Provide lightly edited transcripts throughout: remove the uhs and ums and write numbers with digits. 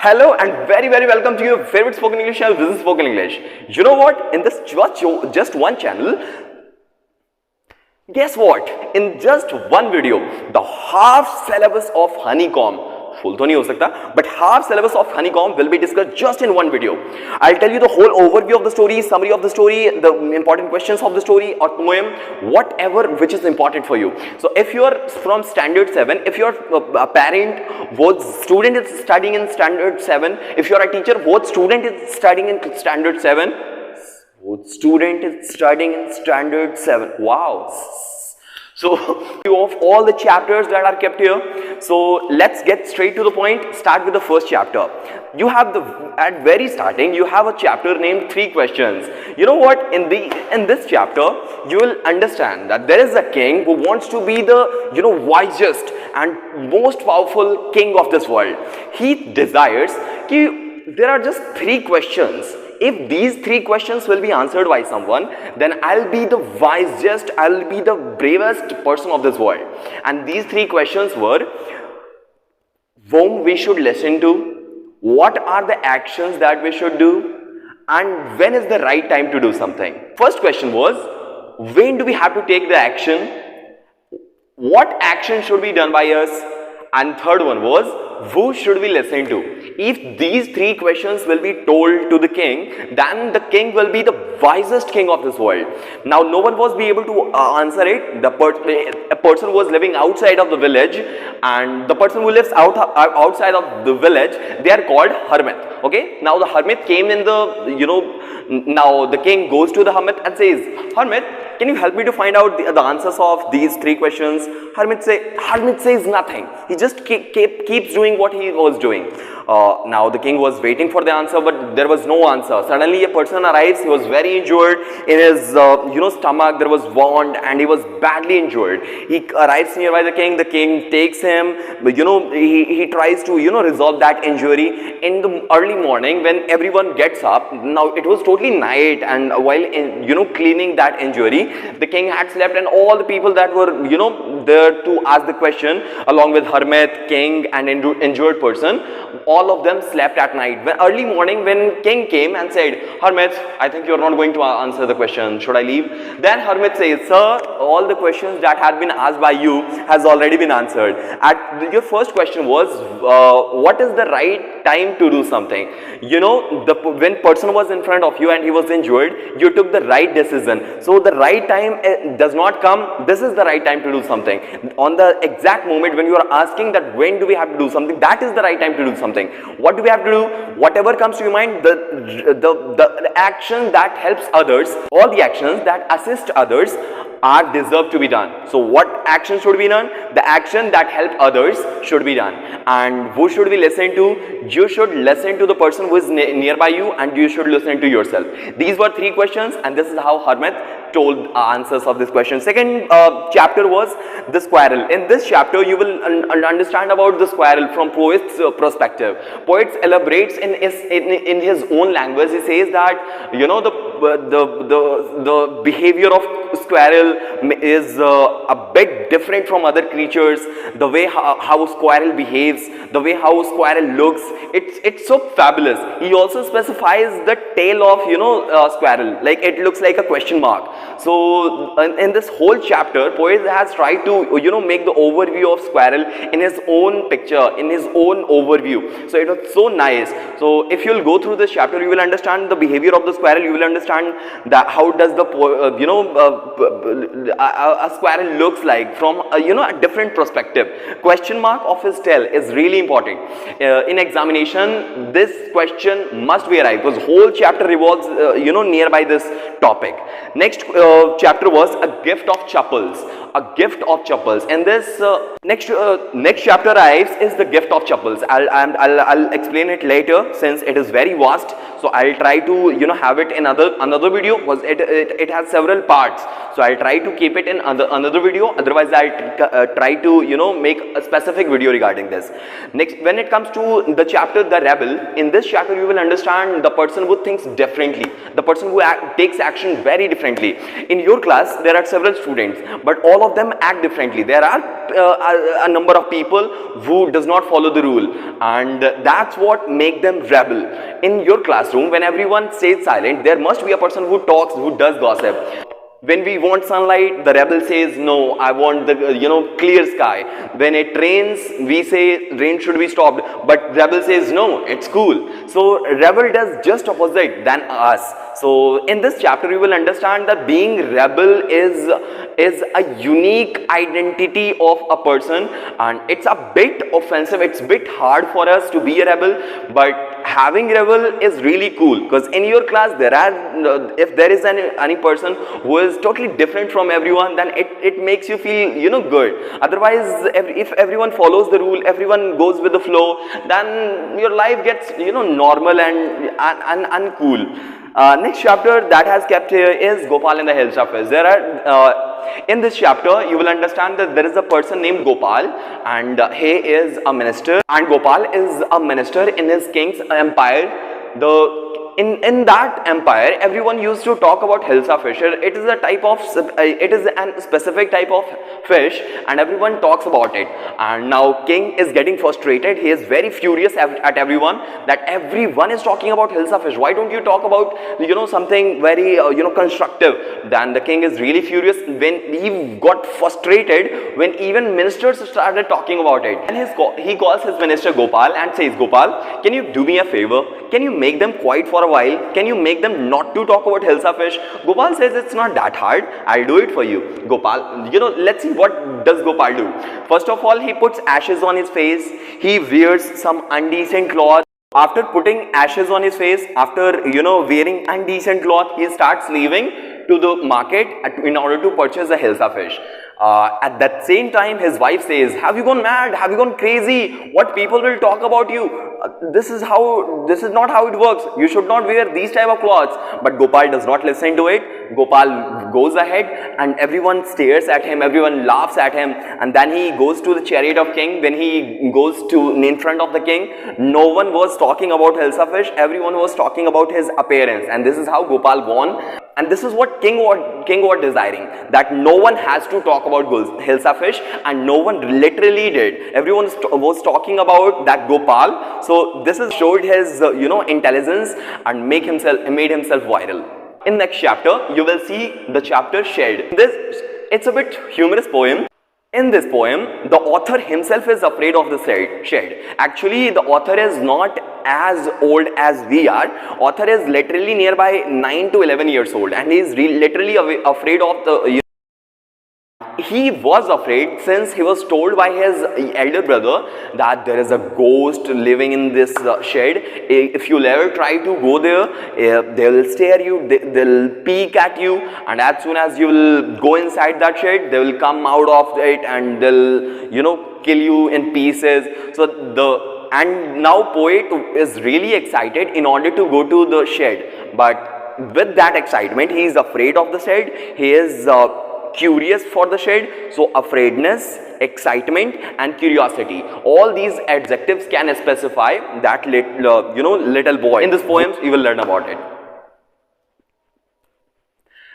Hello and very welcome to your favorite spoken English channel. This is Spoken English. You know what? In this just one channel, guess what? In just one video, the half syllabus of Honeycomb, full तो नहीं हो सकता, but half syllabus of Honeycomb will be discussed just in one video. I'll tell you the whole overview of the story, summary of the story, the important questions of the story or poem, whatever which is important for you. So if you are from standard 7, if your parent, what student is studying in standard 7, if you are a teacher, what student is studying in standard 7, what student is studying in standard 7. Wow. So of all the chapters that are kept here, so let's get straight to the point. Start with the first chapter. You have at very starting you have a chapter named 3 questions. You know what, in this chapter you will understand that there is a king who wants to be the wisest and most powerful king of this world. He desires that there are just 3 questions. If these 3 questions will be answered by someone, then I'll be the wisest, I'll be the bravest person of this world. And these 3 questions were: whom we should listen to, what are the actions that we should do, and when is the right time to do something. First question was, when do we have to take the action? What action should be done by us? And third one was, who should we listen to? If these 3 questions will be told to the king, then the king will be the wisest king of this world. Now no one was be able to answer it. A person was living outside of the village, and the person who lives outside of the village, they are called hermit. Okay, now the hermit came in now the king goes to the hermit and says, "Hermit, can you help me to find out the answers of these 3 questions?" Hermit says nothing. He just keeps doing what he was doing. Now the king was waiting for the answer, but there was no answer. Suddenly a person arrives. He was very injured in his stomach. There was wound and he was badly injured. He arrives nearby the king. The king takes him, but he tries to resolve that injury. In the early morning when everyone gets up, now it was totally night, and while cleaning that injury, the king had slept, and all the people that were there to ask the question, along with hermit, king and injured person, all of them slept at night. When early morning, when king came and said, "Hermit, I think you're not going to answer the question. Should I leave?" Then hermit says, "Sir, all the questions that had been asked by you has already been answered. Your first question was, what is the right time to do something? When person was in front of you and he was injured, you took the right decision. So the right time does not come. This is the right time to do something. On the exact moment when you are asking that when do we have to do something, that is the right time to do something. What do we have to do? Whatever comes to your mind, the action that helps others, all the actions that assist others are deserved to be done. So what action should be done? The action that help others should be done. And who should we listen to? You should listen to the person who is nearby you, and you should listen to yourself." These were 3 questions, and this is how hermit told answers of this question. Second chapter was the squirrel. In this chapter you will understand about the squirrel from poet's perspective. Poet elaborates in his own language. He says that the behavior of squirrel is a bit different from other creatures. The way how squirrel behaves, the way how squirrel looks, it's so fabulous. He also specifies the tail of squirrel, like it looks like a question mark. So in this whole chapter, poet has tried to make the overview of squirrel in his own picture, in his own overview. So it was so nice. So if you'll go through this chapter, you will understand the behavior of the squirrel. You will understand that how does the a squirrel looks like from a different perspective. Question mark of his tail is really important. In examination, this question must be arrived, because whole chapter revolves nearby this topic. Next chapter was a gift of chapels. A gift of chapels. And this next chapter arrives is the gift of chapels. I'll explain it later, since it is very vast. So I'll try to have it in another video, because it has several parts. So I'll try to keep it in another video. Otherwise, I'll try to make a specific video regarding this. Next, when it comes to the chapter The Rebel, in this chapter you will understand the person who thinks differently, the person who takes action very differently. In your class there are several students, but all of them act differently. There are a number of people who does not follow the rule, and that's what make them rebel. In your classroom, when everyone stays silent, there must be a person who talks, who does gossip. When we want sunlight, the rebel says, no, I want the clear sky. When it rains, we say rain should be stopped, but rebel says, no, it's cool. So rebel does just opposite than us. So in this chapter, you will understand that being rebel is a unique identity of a person, and it's a bit offensive, it's a bit hard for us to be a rebel, but having rebel is really cool, because in your class there are if there is any person who is totally different from everyone, then it makes you feel good. Otherwise, if everyone follows the rule, everyone goes with the flow, then your life gets normal and uncool. Next chapter that has kept here is Gopal and the Hill Surface. There are in this chapter you will understand that there is a person named Gopal, and he is a minister, and Gopal is a minister in his king's empire. In that empire, everyone used to talk about Hilsa fish. It is a specific type of fish, and everyone talks about it. And now king is getting frustrated. He is very furious at everyone, that everyone is talking about Hilsa fish. Why don't you talk about something very constructive? Then the king is really furious when he got frustrated when even ministers started talking about it. And he calls his minister Gopal and says, Gopal, can you do me a favor? Can you make them quiet for a while? Can you make them not to talk about Hilsa fish? Gopal says, it's not that hard. I'll do it for you. Gopal, let's see what does Gopal do. First of all, he puts ashes on his face. He wears some indecent cloth. After putting ashes on his face, after wearing indecent cloth, he starts leaving to the market in order to purchase a Hilsa fish. At that same time, his wife says, have you gone mad? Have you gone crazy? What people will talk about you? This is not how it works. You should not wear these type of clothes. But Gopal does not listen to it. Gopal goes ahead, and everyone stares at him, everyone laughs at him, and then he goes to the chariot of king. When he goes to in front of the king, no one was talking about Hilsa fish, everyone was talking about his appearance, and this is how Gopal won. And this is what king was desiring, that no one has to talk about Hilsa fish, and no one literally did. Everyone was talking about that Gopal. So this is showed his intelligence and made himself viral. In next chapter, you will see the chapter Shed. It's a bit humorous poem. In this poem, the author himself is afraid of the shed. Actually, the author is not as old as we are. Author is literally nearby 9 to 11 years old, and he is literally afraid of the. He was afraid since he was told by his elder brother that there is a ghost living in this shed. If you ever try to go there, they will stare you, they'll peek at you, and as soon as you will go inside that shed, they will come out of it and they'll kill you in pieces. And now poet is really excited in order to go to the shed, but with that excitement, he is afraid of the shed. He is curious for the shed. So afraidness, excitement, and curiosity, all these adjectives can specify that little boy. In this poem, you will learn about it.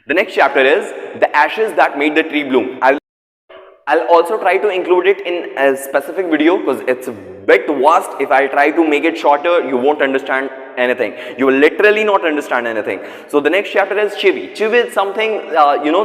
The next chapter is the ashes that made the tree bloom. I'll also try to include it in a specific video because it's a bit vast. If I try to make it shorter, you won't understand anything. You will literally not understand anything. So the next chapter is Chivi. Chivi is something,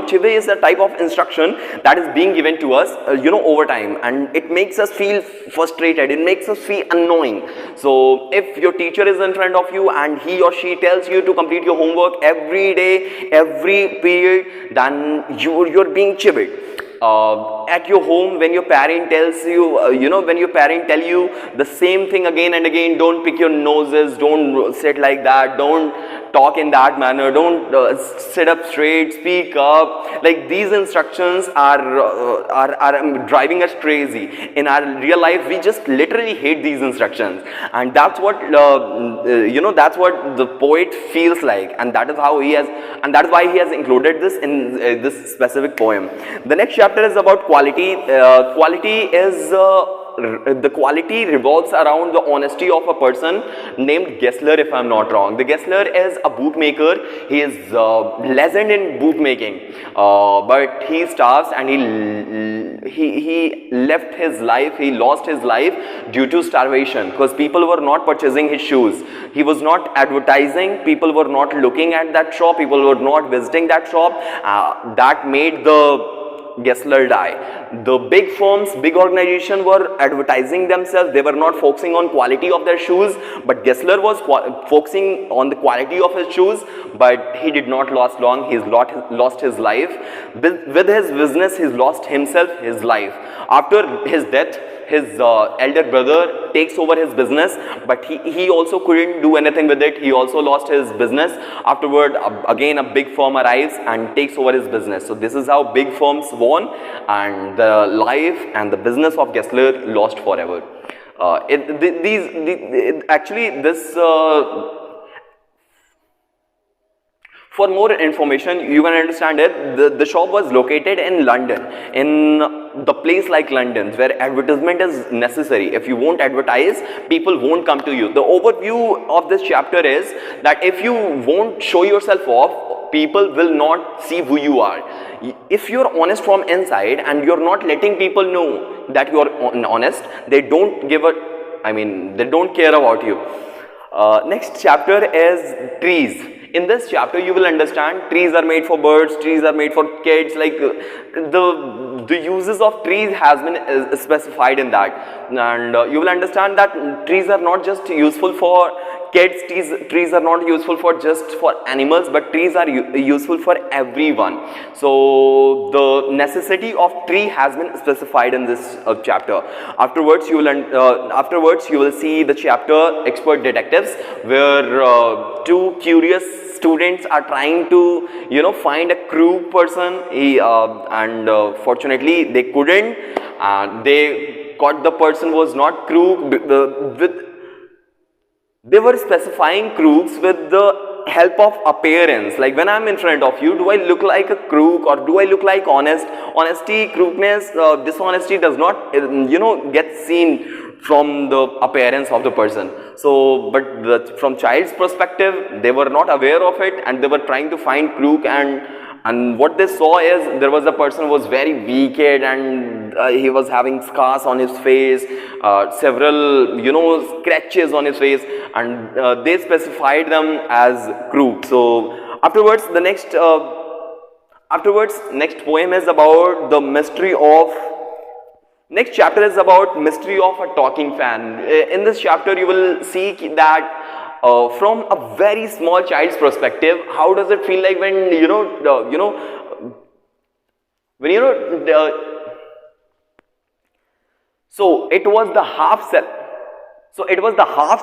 Chivi is a type of instruction that is being given to us, over time, and it makes us feel frustrated. It makes us feel annoying. So if your teacher is in front of you and he or she tells you to complete your homework every day, every period, then you're being chivied. At your home, when your parent tells you, when your parent tell you the same thing again and again, don't pick your noses, don't sit like that, don't talk in that manner, don't sit up straight, speak up. Like these instructions are driving us crazy. In our real life, we just literally hate these instructions, and that's what that's what the poet feels like, and that is how he has, and that is why he has included this in this specific poem. The next chapter is about quality. The quality revolves around the honesty of a person named Gessler, if I'm not wrong. The Gessler is a bookmaker. He is legend in bookmaking, but he starves, and he left his life. He lost his life due to starvation, because people were not purchasing his shoes. He was not advertising. People were not looking at that shop. People were not visiting that shop. That made the Gessler die. The big firms, big organizations were advertising themselves. They were not focusing on quality of their shoes, but Gessler was focusing on the quality of his shoes, but he did not last long. He's lost his life. With his business, he's lost himself, his life. After his death, his elder brother takes over his business, but he also couldn't do anything with it. He also lost his business. Afterward, again a big firm arrives and takes over his business. So this is how big firms won, and the life and the business of Gessler lost forever. For more information, you can understand it. The shop was located in London, in the place like London, where advertisement is necessary. If you won't advertise, people won't come to you. The overview of this chapter is that if you won't show yourself off, people will not see who you are. If you're honest from inside and you're not letting people know that you're honest, they don't they don't care about you. Next chapter is trees. In this chapter, you will understand trees are made for birds, trees are made for kids. Like the uses of trees has been specified in that, and you will understand that trees are not just useful for kids. Trees are not useful for just for animals, but trees are useful for everyone. So the necessity of tree has been specified in this chapter. Afterwards you will see the chapter Expert Detectives, where two curious students are trying to find a crook person, and fortunately they couldn't. They caught the person was not crook. They were specifying crooks with the help of appearance. Like when I'm in front of you, do I look like a crook or do I look like honest? Honesty, crookness, dishonesty does not get seen from the appearance of the person. So but from child's perspective, they were not aware of it, and they were trying to find crook, and what they saw is there was a person who was very wicked, and he was having scars on his face, several scratches on his face, and they specified them as crook. So afterwards next poem is about the mystery of. Next chapter is about mystery of a talking fan. In this chapter, you will see that from a very small child's perspective, how does it feel like when so it was the half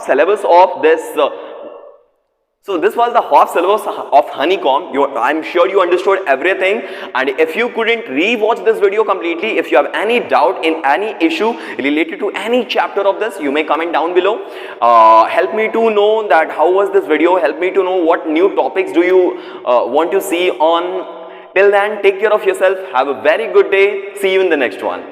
syllabus of this. So this was the half syllabus of Honeycomb. I'm sure you understood everything, and if you couldn't re-watch this video completely, if you have any doubt in any issue related to any chapter of this, you may comment down below. Help me to know that how was this video. Help me to know what new topics do you want to see on. Till then, take care of yourself. Have a very good day. See you in the next one.